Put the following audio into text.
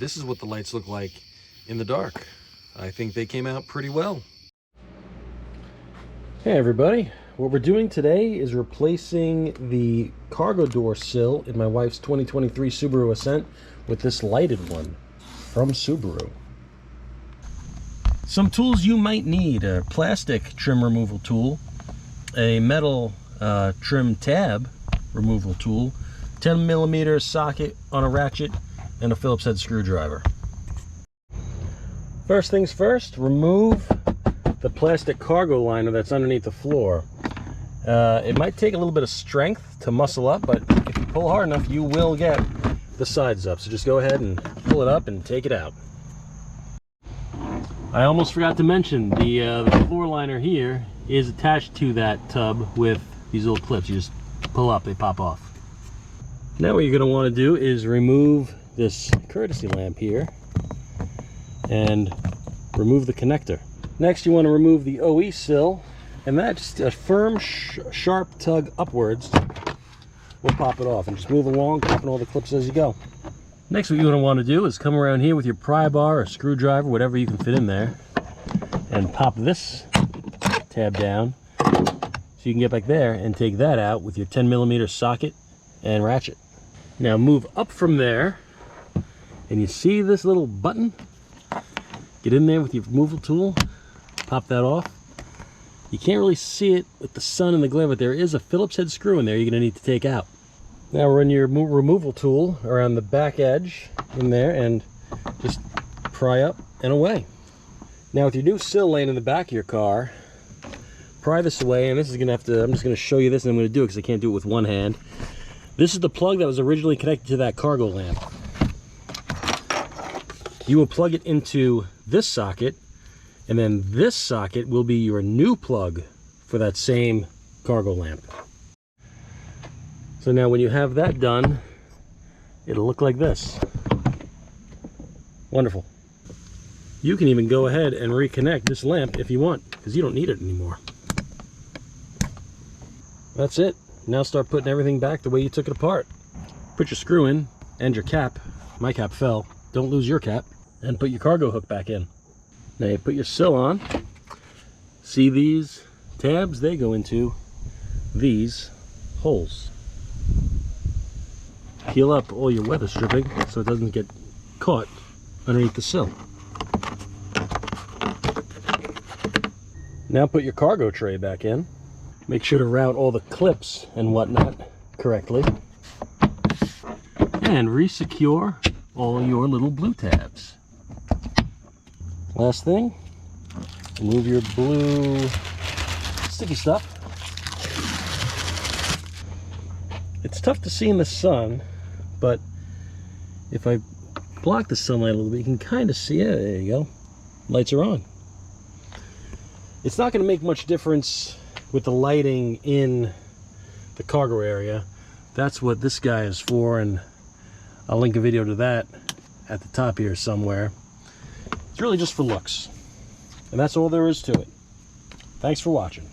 This is what the lights look like in the dark. I think they came out pretty well. Hey everybody, what we're doing today is replacing the cargo door sill in my wife's 2023 Subaru Ascent with this lighted one from Subaru. Some tools you might need: a plastic trim removal tool, a metal trim tab removal tool, 10mm socket on a ratchet, and a Phillips head screwdriver. First things first, remove the plastic cargo liner that's underneath the floor. It might take a little bit of strength to muscle up, but if you pull hard enough, you will get the sides up. So just go ahead and pull it up and take it out. I almost forgot to mention the floor liner here is attached to that tub with these little clips. You just pull up, they pop off. Now what you're going to want to do is remove this courtesy lamp here and remove the connector. Next you want to remove the OE sill, and that's a firm sharp tug upwards will pop it off, and just move along, popping all the clips as you go. Next what you're going to want to do is come around here with your pry bar or screwdriver, whatever you can fit in there, and pop this tab down so you can get back there and take that out with your 10mm socket and ratchet. Now move up from there, and you see this little button? Get in there with your removal tool, pop that off. You can't really see it with the sun and the glare, but there is a Phillips head screw in there you're going to need to take out. Now run your removal tool around the back edge in there and just pry up and away. Now with your new sill laying in the back of your car, pry this away, and this is going to have to, I'm just going to show you this, and I'm going to do it because I can't do it with one hand. This is the plug that was originally connected to that cargo lamp. You will plug it into this socket, and then this socket will be your new plug for that same cargo lamp. So now when you have that done, it'll look like this. Wonderful. You can even go ahead and reconnect this lamp if you want, because you don't need it anymore. That's it. Now start putting everything back the way you took it apart. Put your screw in and your cap. My cap fell. Don't lose your cap. And put your cargo hook back in. Now you put your sill on. See these tabs? They go into these holes. Peel up all your weather stripping so it doesn't get caught underneath the sill. Now put your cargo tray back in. Make sure to route all the clips and whatnot correctly. And re-secure all your little blue tabs. Last thing, remove your blue sticky stuff. It's tough to see in the sun, but if I block the sunlight a little bit, you can kind of see it. There you go. Lights are on. It's not going to make much difference with the lighting in the cargo area. That's what this guy is for, and I'll link a video to that at the top here somewhere. It's really just for looks, and that's all there is to it. Thanks for watching.